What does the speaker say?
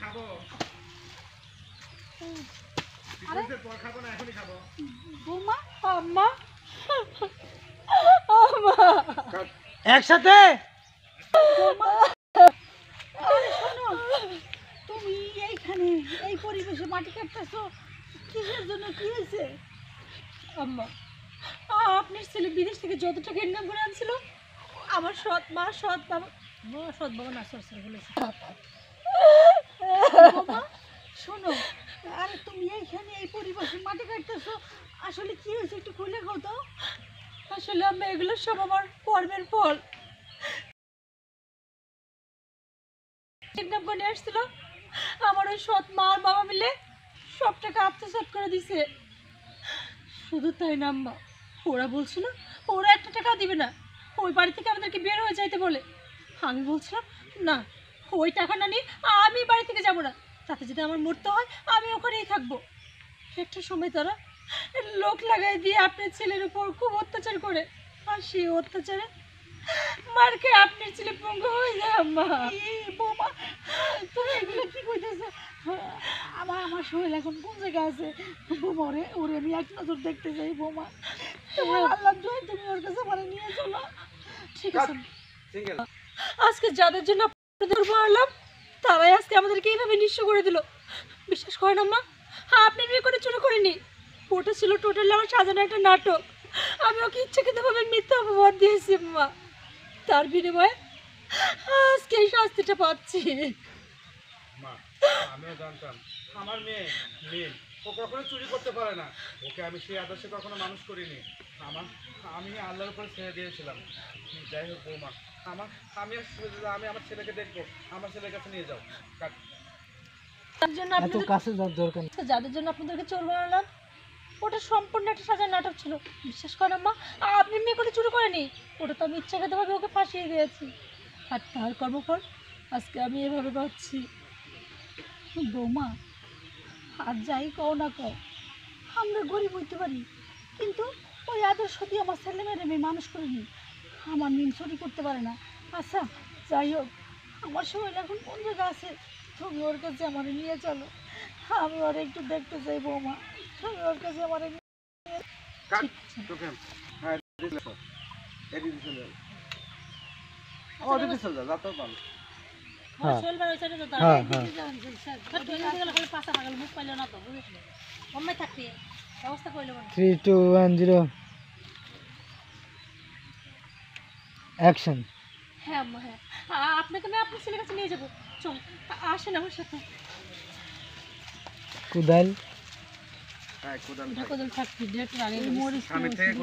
খাবো। আরে পর খাবো না, এখনই খাবো। বৌমা আম্মা আম্মা একসাথে বৌমা আরে শোনো তুমি এইখানে এই পরিবেশে মাটি কাটতেছো কিসের জন্য কি হয়েছে আম্মা আপনার ছেলে বিদেশ থেকে যত টাকা ইনকাম করে আনছিল আমার সৎ মা সৎ বাবা সৎ বাবা না সরসর বলেছে বাবা শোনো আরে তুমি এইখানে এই পরিবেশে মাটি কাটতেছো আসলে কি হয়েছে একটু খুলে খাও তো আসলে আমি এগুলো সব আমার কর্মের ফল ইনকাম করে আসছিল আমার ওই সৎ মা আর বাবা মিলে সব টাকা আত্মসাৎ করে দিছে শুধু তাই না আম্মা ওরা বলছিল ওরা একটা টাকা দিবে না ওই বাড়ি থেকে আমাদেরকে বের হয়ে যাইতে বলে আমি বলছিলাম না ওই টাকা না নিয়ে আমি বাড়ি থেকে যাবো না তাতে যদি আমার মরতে হয় আমি ওখানেই থাকবো একটা সময় তারা লোক লাগাই দিয়ে আপনার ছেলের উপর খুব অত্যাচার করে আর সেই অত্যাচারে মারকে আপনার ছেলে পঙ্গু হয়ে যায় আম্মা বৌমা তুমি এগুলো কি কইতেছো আমার শরীর এখন কোন জায়গায় আছে বৌমা ওরে ওরে আমি এক নজর দেখতে যাই বৌমা তোমার আল্লাহ জয় তুমি ওর কাছে মানে নিয়ে চলো ঠিক আছে সিঙ্গেল। আজকে যাদের জন্য আপনাদের মারলাম তারাই আজকে আমাদেরকে এইভাবে নিঃস্ব করে দিল বিশ্বাস করেন আম্মা আপনি বিয়ে করে চুরি করিনি ওটা ছিল টোটালি আমার সাজানো একটা নাটক আমি ওকে ইচ্ছাকৃতভাবে মিথ্যা অপবাদ দিয়েছি মা তার বিনিময়ে আজকে এই শাস্তিটা পাচ্ছি মা আমিও জানতাম আমার মেয়ে মেয়ে ও কখনো চুরি করতে পারে না, ওকে আমি সেই আদর্শে কখনো মানুষ করিনি। আমি আল্লাহর উপরে ছেড়ে দিয়েছিলাম। যাই হোক বৌমা, আমি আমার ছেলেকে দেখবো, আমার ছেলের কাছে নিয়ে যাও। তার জন্য এত আপনাদের কাছে যাওয়ার দরকার নেই। যাদের জন্য আপনাদেরকে চোর বানালাম ওটা সম্পূর্ণ একটা সাজার নাটক ছিল বিশ্বাস করেন আম্মা আপনি মেয়ে করে চুরি করেনি ওটা তো আমি ইচ্ছাকৃতভাবে ওকে ফাঁসিয়ে দিয়েছি আর তার কর্মফল আজকে আমি এভাবে পাচ্ছি বৌমা আর যাই কও না কও আমরা গরিব হইতে পারি কিন্তু ওই আদর্শ দিয়ে আমার ছেলে মেয়ের আমি মানুষ করিনি আমার মিম চুরি করতে পারে না আচ্ছা যাই হোক আমার শরীর এখন কোন জায়গা আছে তুমি ওর কাছে আমার নিয়ে চলো আমি ওর একটু দেখতে চাই বৌমা তুমি ওর কাছে আমার তোকে হ্যাঁ এদিকে চলে যাও, ওদিকে চলে যাও, যাতেও পারো। হ্যাঁ শরীর বার হয়েছে না হ্যাঁ হ্যাঁ পাশা পাগল মুখ পাইল না তো বুঝেছিল অম্মাই থাকতে ব্যবস্থা করলো 3 2 1 0 অ্যাকশন। হ্যাঁ আম্মা হ্যাঁ আপনাকে আমি আপনার ছেলের কাছে নিয়ে যাবো চল আসেন আমার সাথে কুদাল হ্যাঁ কোদাল ঢাকা থাকবি ডেট আগে আমি থেকে